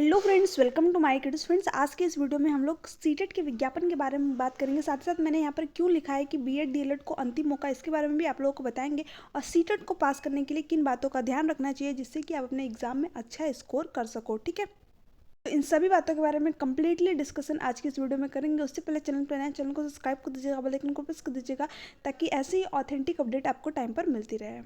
Hello friends, welcome to my kids. Friends, आज के इस वीडियो में हम लोग सीटेट के विज्ञापन के बारे में बात करेंगे। साथ ही साथ मैंने यहाँ पर क्यों लिखा है कि बीएड डीएलएड को अंतिम मौका, इसके बारे में भी आप लोगों को बताएंगे। और सीटेट को पास करने के लिए किन बातों का ध्यान रखना चाहिए जिससे कि आप अपने एग्जाम में अच्छा स्कोर कर सको। ठीक है, तो इन सभी बातों के बारे में कंप्लीटली डिस्कशन आज की इस वीडियो में करेंगे। उससे पहले चैनल पर नए, चैनल को सब्सक्राइब कर दीजिएगा, बेल आइकन को प्रेस कर दीजिएगा ताकि ऐसे ही ऑथेंटिक अपडेट आपको टाइम पर मिलती रहे।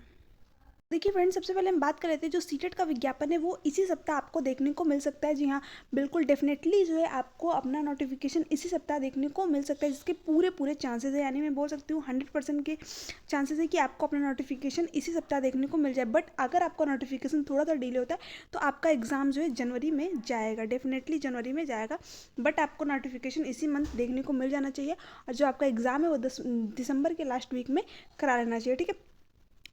देखिए फ्रेंड्स, सबसे पहले हम बात कर लेते हैं जो सीटेट का विज्ञापन है वो इसी सप्ताह आपको देखने को मिल सकता है। जी हाँ, बिल्कुल डेफिनेटली जो है आपको अपना नोटिफिकेशन इसी सप्ताह देखने को मिल सकता है, जिसके पूरे पूरे चांसेस है। यानी मैं बोल सकती हूँ 100% के चांसेस है कि आपको अपना नोटिफिकेशन इसी सप्ताह देखने को मिल जाए। बट अगर आपका नोटिफिकेशन थोड़ा सा डिले होता है तो आपका एग्जाम जो है जनवरी में जाएगा, डेफिनेटली जनवरी में जाएगा। बट आपको नोटिफिकेशन इसी मंथ देखने को मिल जाना चाहिए और जो आपका एग्ज़ाम है वो 10 दिसंबर के लास्ट वीक में करा लेना चाहिए। ठीक है,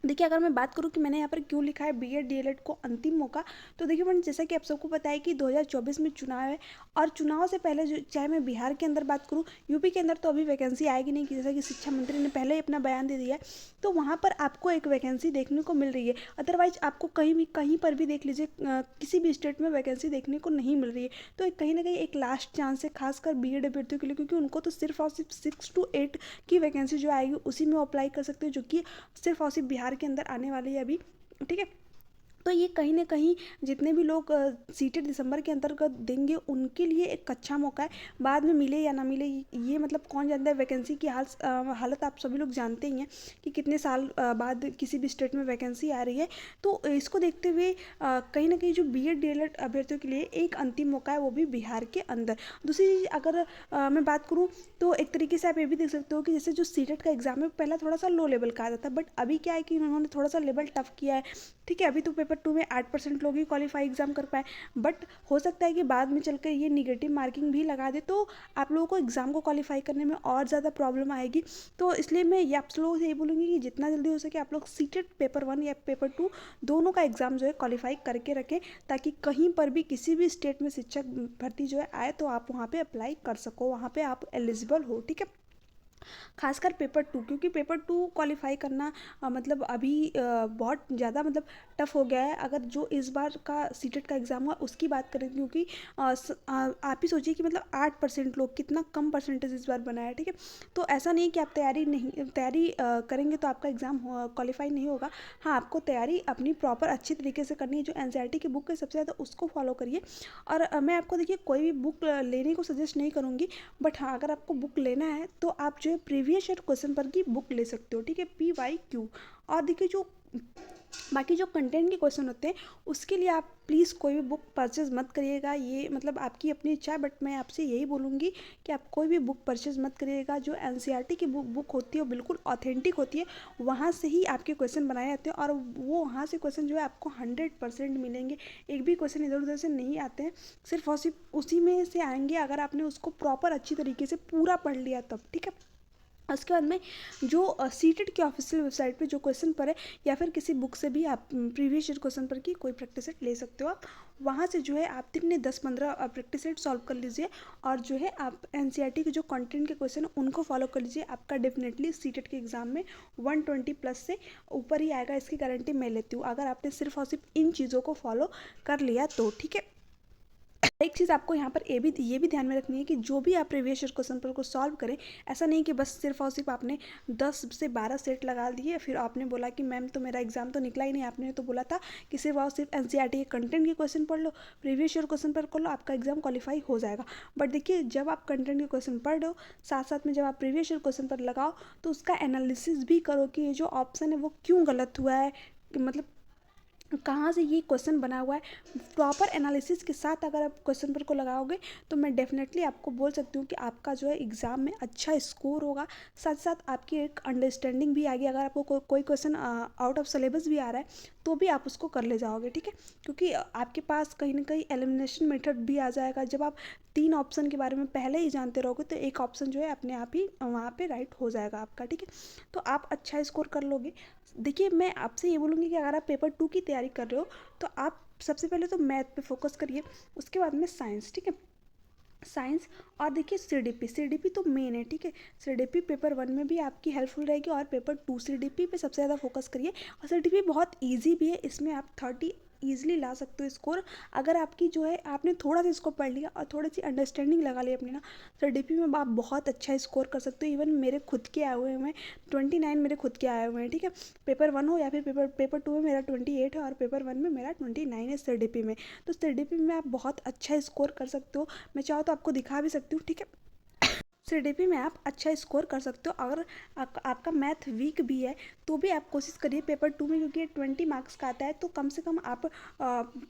देखिए अगर मैं बात करूँ कि मैंने यहाँ पर क्यों लिखा है बीएड डीएलएड को अंतिम मौका, तो देखिए फ्रेंड्स, जैसा कि आप सबको पता है कि 2024 में चुनाव है। और चुनाव से पहले जो, चाहे मैं बिहार के अंदर बात करूँ, यूपी के अंदर तो अभी वैकेंसी आएगी नहीं, कि जैसा कि शिक्षा मंत्री ने पहले ही अपना बयान दे दिया है। तो वहाँ पर आपको एक वैकेंसी देखने को मिल रही है। अदरवाइज आपको कहीं पर भी देख लीजिए, किसी भी स्टेट में वैकेंसी देखने को नहीं मिल रही है। तो कहीं ना कहीं एक लास्ट चांस है खासकर बीएड अभ्यर्थियों के लिए, क्योंकि उनको तो सिर्फ और सिर्फ 6 to 8 की वैकेंसी जो आएगी उसी में अप्लाई कर सकते हैं, जो कि सिर्फ और सिर्फ बिहार के अंदर आने वाली है अभी। ठीक है, तो ये कहीं ना कहीं जितने भी लोग सीटेड दिसंबर के अंतर्गत देंगे उनके लिए एक अच्छा मौका है। बाद में मिले या ना मिले ये मतलब कौन जानता है। वैकेंसी की हालत आप सभी लोग जानते ही हैं कि कितने साल बाद किसी भी स्टेट में वैकेंसी आ रही है। तो इसको देखते हुए कहीं ना कहीं जो बीएड डीएलएड अभ्यर्थियों के लिए एक अंतिम मौका है, वो भी बिहार के अंदर। दूसरी चीज़ अगर मैं बात करूँ तो एक तरीके से आप ये भी देख सकते हो कि जैसे जो सीटेट का एग्जाम है पहला थोड़ा सा लो लेवल का आता था, बट अभी क्या है कि उन्होंने थोड़ा सा लेवल टफ किया है। ठीक है, अभी तो पेपर 2 में 8% लोग ही क्वालिफाई एग्जाम कर पाए, बट हो सकता है कि बाद में चलकर ये निगेटिव मार्किंग भी लगा दे, तो आप लोगों को एग्ज़ाम को क्वालिफाई करने में और ज़्यादा प्रॉब्लम आएगी। तो इसलिए मैं ये आप लोगों से ये बोलूँगी कि जितना जल्दी हो सके आप लोग सीटेट पेपर 1 या पेपर 2 दोनों का एग्ज़ाम जो है क्वालिफाई करके रखें, ताकि कहीं पर भी किसी भी स्टेट में शिक्षक भर्ती जो है आए तो आप वहाँ पर अप्लाई कर सको, वहाँ पर आप एलिजिबल हो। ठीक है, खासकर पेपर 2, क्योंकि पेपर 2 क्वालिफाई करना मतलब अभी बहुत ज़्यादा मतलब टफ हो गया है। अगर जो इस बार का सीटेट का एग्ज़ाम हुआ उसकी बात करें, क्योंकि आप ही सोचिए कि मतलब 8% लोग, कितना कम परसेंटेज इस बार बना है। ठीक है, तो ऐसा नहीं कि आप तैयारी करेंगे तो आपका एग्ज़ाम क्वालिफाई नहीं होगा। हाँ, आपको तैयारी अपनी प्रॉपर अच्छी तरीके से करनी है। जो एनसीईआरटी की बुक है सबसे ज़्यादा उसको फॉलो करिए। और मैं आपको देखिए कोई भी बुक लेने को सजेस्ट नहीं करूँगी, बट हाँ अगर आपको बुक लेना है तो आप जो है प्रीवियस ईयर क्वेश्चन पर की बुक ले सकते हो। ठीक है, PYQ। और देखिए जो बाकी जो कंटेंट के क्वेश्चन होते हैं उसके लिए आप प्लीज़ कोई भी बुक परचेज मत करिएगा। ये मतलब आपकी अपनी इच्छा है, बट मैं आपसे यही बोलूँगी कि आप कोई भी बुक परचेज मत करिएगा। जो एनसीईआरटी की बुक होती है वो बिल्कुल ऑथेंटिक होती है, वहाँ से ही आपके क्वेश्चन बनाए जाते हैं और वो वहाँ से क्वेश्चन जो है आपको 100% मिलेंगे। एक भी क्वेश्चन इधर उधर से नहीं आते हैं, सिर्फ और सिर्फ उसी में से आएंगे अगर आपने उसको प्रॉपर अच्छी तरीके से पूरा पढ़ लिया तब। ठीक है, उसके बाद में जो सीटेट की ऑफिशियल वेबसाइट पे जो क्वेश्चन पर है या फिर किसी बुक से भी आप प्रीवियस ईयर क्वेश्चन पर की कोई प्रैक्टिस सेट ले सकते हो। आप वहाँ से जो है आप दिन में 10-15 प्रैक्टिस सेट सॉल्व कर लीजिए और जो है आप एनसीईआरटी के जो कंटेंट के क्वेश्चन उनको फॉलो कर लीजिए। आपका डेफिनेटली सीटेट के एग्जाम में 120 प्लस से ऊपर ही आएगा, इसकी गारंटी मैं लेती हूँ, अगर आपने सिर्फ और सिर्फ इन चीज़ों को फॉलो कर लिया तो। ठीक है, एक चीज़ आपको यहाँ पर ये भी ध्यान में रखनी है कि जो भी आप प्रीवियस ईयर क्वेश्चन पेपर को सॉल्व करें, ऐसा नहीं कि बस सिर्फ और सिर्फ आपने 10 से 12 सेट लगा दिए फिर आपने बोला कि मैम तो मेरा एग्जाम तो निकला ही नहीं। आपने तो बोला था कि सिर्फ और सिर्फ एनसीईआरटी के कंटेंट के क्वेश्चन पढ़ लो, प्रीवियस ईयर क्वेश्चन पेपर कर लो, आपका एग्जाम क्वालिफाई हो जाएगा। बट देखिए जब आप कंटेंट के क्वेश्चन पढ़ लो, साथ साथ में जब आप प्रीवियस ईयर क्वेश्चन पर लगाओ तो उसका एनालिसिस भी करो कि ये जो ऑप्शन है वो क्यों गलत हुआ है, मतलब कहाँ से ये क्वेश्चन बना हुआ है। प्रॉपर एनालिसिस के साथ अगर आप क्वेश्चन पेपर को लगाओगे तो मैं डेफिनेटली आपको बोल सकती हूँ कि आपका जो है एग्ज़ाम में अच्छा स्कोर होगा। साथ साथ आपकी एक अंडरस्टैंडिंग भी आएगी। अगर आपको कोई क्वेश्चन आउट ऑफ सिलेबस भी आ रहा है तो भी आप उसको कर ले जाओगे। ठीक है, क्योंकि आपके पास कहीं ना कहीं एलिमिनेशन मेथड भी आ जाएगा। जब आप 3 ऑप्शन के बारे में पहले ही जानते रहोगे तो एक ऑप्शन जो है अपने आप ही वहाँ पे राइट हो जाएगा आपका। ठीक है, तो आप अच्छा स्कोर कर लोगे। देखिए मैं आपसे ये बोलूँगी कि अगर आप पेपर 2 की तैयारी कर रहे हो तो आप सबसे पहले तो मैथ पे फोकस करिए, उसके बाद में साइंस। ठीक है, साइंस और देखिए सीडीपी तो मेन है। ठीक है, सीडीपी पेपर 1 में भी आपकी हेल्पफुल रहेगी और पेपर 2 सीडीपी पे सबसे ज़्यादा फोकस करिए। और सीडीपी बहुत इजी भी है, इसमें आप 30 ईजिली ला सकते हो स्कोर। अगर आपकी जो है आपने थोड़ा सा इसको पढ़ लिया और थोड़ी सी अंडरस्टैंडिंग लगा ली अपनी ना, तो डीपी में आप बहुत अच्छा स्कोर कर सकते हो। इवन मेरे खुद के आए हुए हैं 29 मेरे खुद के आए हुए हैं, ठीक है। पेपर 1 हो या फिर पेपर 2 में मेरा 28 है और पेपर 1 में मेरा 29 है सीडीपी में। तो सीडीपी में आप बहुत अच्छा स्कोर कर सकते हो। मैं चाहो तो आपको दिखा भी सकती हूँ, ठीक है। सीडीपी में आप अच्छा स्कोर कर सकते हो। अगर आपका मैथ वीक भी है तो भी आप कोशिश करिए पेपर 2 में, क्योंकि 20 मार्क्स का आता है, तो कम से कम आप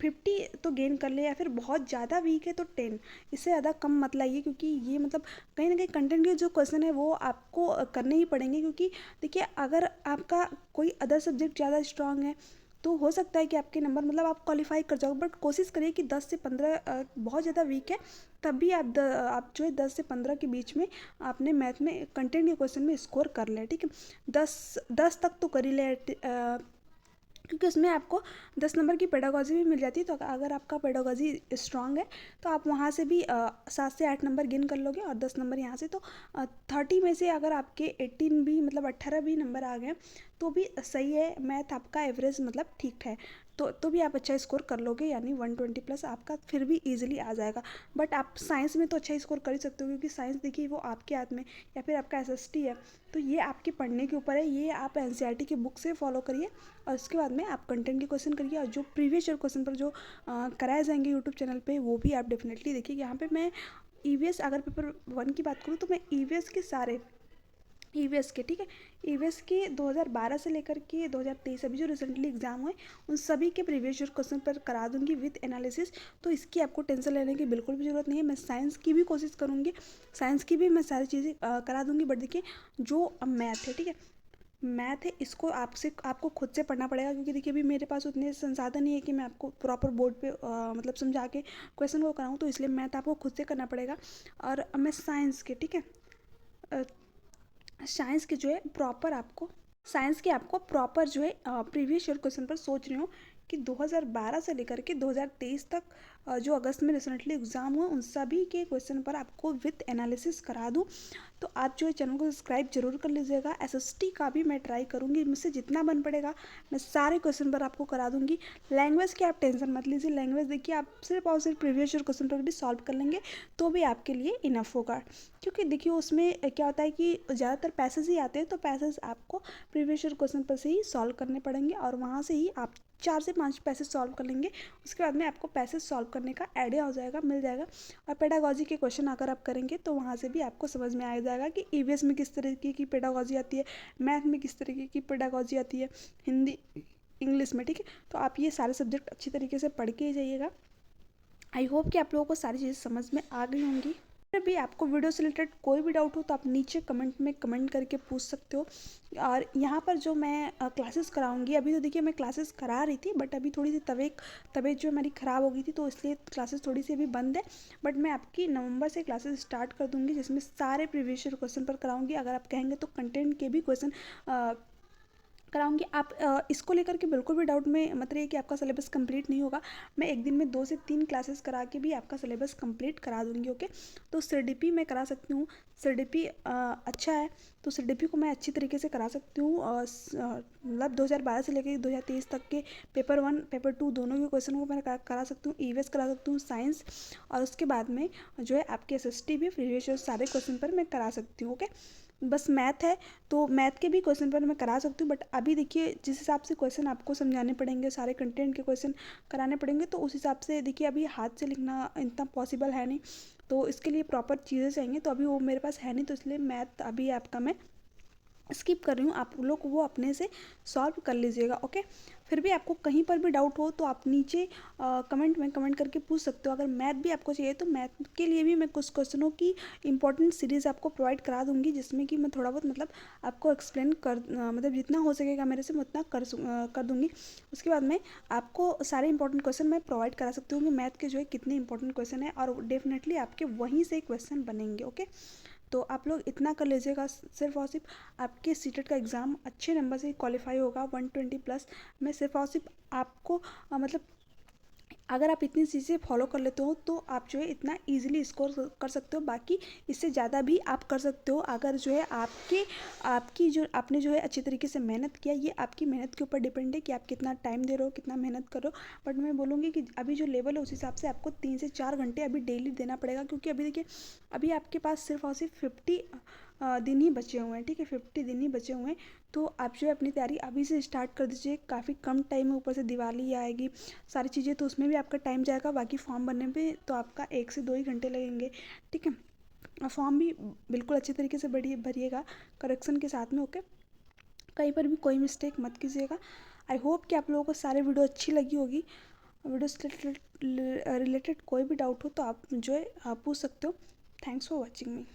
50 तो गेन कर ले, या फिर बहुत ज़्यादा वीक है तो 10, इससे ज़्यादा कम मत लाइए, क्योंकि ये मतलब कहीं ना कहीं कंटेंट के जो क्वेश्चन है वो आपको करने ही पड़ेंगे। क्योंकि देखिए, अगर आपका कोई अदर सब्जेक्ट ज़्यादा स्ट्रांग है तो हो सकता है कि आपके नंबर मतलब आप क्वालिफाई कर जाओ, बट कोशिश करिए कि 10 से 15 बहुत ज़्यादा वीक है तब भी आप जो है 10 से 15 के बीच में आपने मैथ में कंटेंट के क्वेश्चन में स्कोर कर लें, ठीक है। 10 तक तो कर ही ले, क्योंकि उसमें आपको 10 नंबर की पेडागॉजी भी मिल जाती है। तो अगर आपका पेडागॉजी स्ट्रांग है तो आप वहाँ से भी 7 से 8 नंबर गेन कर लोगे, और 10 नंबर यहाँ से, तो 30 में से अगर आपके 18 भी मतलब 18 भी नंबर आ गए तो भी सही है। मैथ आपका एवरेज मतलब ठीक है, तो भी आप अच्छा स्कोर कर लोगे, यानी 120 प्लस आपका फिर भी इजीली आ जाएगा। बट आप साइंस में तो अच्छा स्कोर कर ही सकते हो, क्योंकि साइंस देखिए वो आपके हाथ में, या फिर आपका एसएसटी है, तो ये आपके पढ़ने के ऊपर है। ये आप एनसीईआरटी की बुक से फॉलो करिए, और उसके बाद में आप कंटेंट के क्वेश्चन करिए, और जो प्रीवियस ईयर क्वेश्चन पर जो कराए जाएंगे यूट्यूब चैनल पे, वो भी आप डेफिनेटली देखिए। यहाँ पे मैं ईवीएस अगर पेपर 1 की बात करूँ तो मैं ईवीएस के सारे ईवीएस के, ठीक है, ईवीएस के 2012 से लेकर के 2023 अभी जो रिसेंटली एग्जाम हुए उन सभी के प्रीवियस ईयर क्वेश्चन पर करा दूंगी विद एनालिसिस। तो इसकी आपको टेंशन लेने की बिल्कुल भी ज़रूरत नहीं है। मैं साइंस की भी कोशिश करूँगी, साइंस की भी मैं सारी चीज़ें करा दूंगी। बट देखिए, जो मैथ है, ठीक है, मैथ है, इसको आपको खुद से पढ़ना पड़ेगा, क्योंकि देखिए अभी मेरे पास उतने संसाधन नहीं है कि मैं आपको प्रॉपर बोर्ड पे मतलब समझा के क्वेश्चन को कराऊँ, तो इसलिए मैथ आपको खुद से करना पड़ेगा। और मैं साइंस के, ठीक है, साइंस के जो है प्रॉपर आपको साइंस के आपको प्रॉपर जो है प्रीवियस ईयर क्वेश्चन पर सोच रही हूँ कि 2012 से लेकर के 2023 तक जो अगस्त में रिसेंटली एग्जाम हुआ उन सभी के क्वेश्चन पर आपको विद एनालिसिस करा दूँ। तो आप जो है चैनल को सब्सक्राइब जरूर कर लीजिएगा। एसएसटी का भी मैं ट्राई करूँगी, मुझसे जितना बन पड़ेगा मैं सारे क्वेश्चन पर आपको करा दूँगी। लैंग्वेज की आप टेंशन मत लीजिए, लैंग्वेज देखिए आप सिर्फ और सिर्फ प्रीवियस ईयर क्वेश्चन पर भी सॉल्व कर लेंगे तो भी आपके लिए इनफ होगा। क्योंकि देखिए उसमें क्या होता है कि ज़्यादातर पैसेज ही आते हैं, तो पैसेज आपको प्रीवियस ईयर क्वेश्चन पर से ही सॉल्व करने पड़ेंगे, और वहाँ से ही आप 4 से 5 पैसेज सॉल्व कर लेंगे। उसके बाद में आपको पैसेज सॉल्व करने का आइडिया हो जाएगा, मिल जाएगा। और पेडागॉजी के क्वेश्चन अगर आप करेंगे तो वहाँ से भी आपको समझ में आ जाएगा कि ईवीएस में किस तरीके की पेडागॉजी आती है, मैथ में किस तरीके की पेडागॉजी आती है, हिंदी इंग्लिश में, ठीक है। तो आप ये सारे सब्जेक्ट अच्छी तरीके से पढ़ के ही जाइएगा। आई होप कि आप लोगों को सारी चीज़ें समझ में आ गई होंगी। अगर भी आपको वीडियो से रिलेटेड कोई भी डाउट हो तो आप नीचे कमेंट में कमेंट करके पूछ सकते हो। और यहाँ पर जो मैं क्लासेस कराऊंगी, अभी तो देखिए मैं क्लासेस करा रही थी, बट अभी थोड़ी सी तबीयत जो हमारी ख़राब हो गई थी, तो इसलिए क्लासेस थोड़ी सी अभी बंद है। बट मैं आपकी नवंबर से क्लासेस स्टार्ट कर दूँगी, जिसमें सारे प्रीवियस ईयर क्वेश्चन पर कराऊंगी। अगर आप कहेंगे तो कंटेंट के भी क्वेश्चन कराऊंगी। आप इसको लेकर के बिल्कुल भी डाउट में मत रहिए कि आपका सिलेबस कंप्लीट नहीं होगा। मैं एक दिन में 2 से 3 क्लासेस करा के भी आपका सिलेबस कंप्लीट करा दूंगी, ओके। तो सीडीपी मैं करा सकती हूँ, सीडीपी अच्छा है, तो सीडीपी को मैं अच्छी तरीके से करा सकती हूँ। मतलब 2012 से लेकर 2023 तक के पेपर 1 पेपर 2 दोनों के क्वेश्चन को मैं करा सकती हूँ। ईवीएस करा सकती हूँ, साइंस, और उसके बाद में जो है आपके एसएसटी भी प्रीवियस सारे क्वेश्चन पर मैं करा सकती हूँ, ओके। बस मैथ है तो मैथ के भी क्वेश्चन पर मैं करा सकती हूँ। बट अभी देखिए जिस हिसाब से क्वेश्चन आपको समझाने पड़ेंगे, सारे कंटेंट के क्वेश्चन कराने पड़ेंगे, तो उस हिसाब से देखिए अभी हाथ से लिखना इतना पॉसिबल है नहीं, तो इसके लिए प्रॉपर चीज़ें चाहिए, तो अभी वो मेरे पास है नहीं, तो इसलिए मैथ अभी आपका मैं स्किप कर रही हूँ। आप लोग वो अपने से सॉल्व कर लीजिएगा, ओके। फिर भी आपको कहीं पर भी डाउट हो तो आप नीचे कमेंट में कमेंट करके पूछ सकते हो। अगर मैथ भी आपको चाहिए तो मैथ के लिए भी मैं कुछ क्वेश्चनों की इंपॉर्टेंट सीरीज़ आपको प्रोवाइड करा दूंगी, जिसमें कि मैं थोड़ा बहुत मतलब आपको एक्सप्लेन कर मतलब जितना हो सकेगा मेरे से मैं उतना कर दूंगी। उसके बाद में आपको सारे इंपॉर्टेंट क्वेश्चन मैं प्रोवाइड करा सकती हूँ कि मैथ के जो है कितने इंपॉर्टेंट क्वेश्चन है, और डेफिनेटली आपके वहीं से क्वेश्चन बनेंगे, ओके। तो आप लोग इतना कर लीजिएगा, सिर्फ और सिर्फ आपके सीटेट का एग्ज़ाम अच्छे नंबर से क्वालिफाई होगा 120 प्लस। मैं सिर्फ और सिर्फ आपको मतलब अगर आप इतनी चीज़ें फॉलो कर लेते हो तो आप जो है इतना ईजिली स्कोर कर सकते हो। बाकी इससे ज़्यादा भी आप कर सकते हो अगर जो है आपकी जो आपने जो है अच्छी तरीके से मेहनत किया। ये आपकी मेहनत के ऊपर डिपेंड है कि आप कितना टाइम दे रहे हो, कितना मेहनत कर रहे हो। बट मैं बोलूँगी कि अभी जो लेवल है उस हिसाब से आपको 3 से 4 घंटे अभी डेली देना पड़ेगा, क्योंकि अभी देखिए अभी आपके पास सिर्फ और सिर्फ 50 दिन ही बचे हुए हैं। ठीक है, 50 दिन ही बचे हुए हैं। तो आप जो है अपनी तैयारी अभी से स्टार्ट कर दीजिए। काफ़ी कम टाइम में ऊपर से दिवाली आएगी, सारी चीज़ें, तो उसमें भी आपका टाइम जाएगा। बाकी फॉर्म भरने में तो आपका 1 से 2 ही घंटे लगेंगे। ठीक है, और फॉर्म भी बिल्कुल अच्छे तरीके से भरिएगा करेक्शन के साथ में। ओके, कहीं पर भी कोई मिस्टेक मत कीजिएगा। आई होप कि आप लोगों को सारे वीडियो अच्छी लगी होगी। वीडियो से रिलेटेड कोई भी डाउट हो तो आप जो है आप पूछ सकते हो। Thanks for watching me.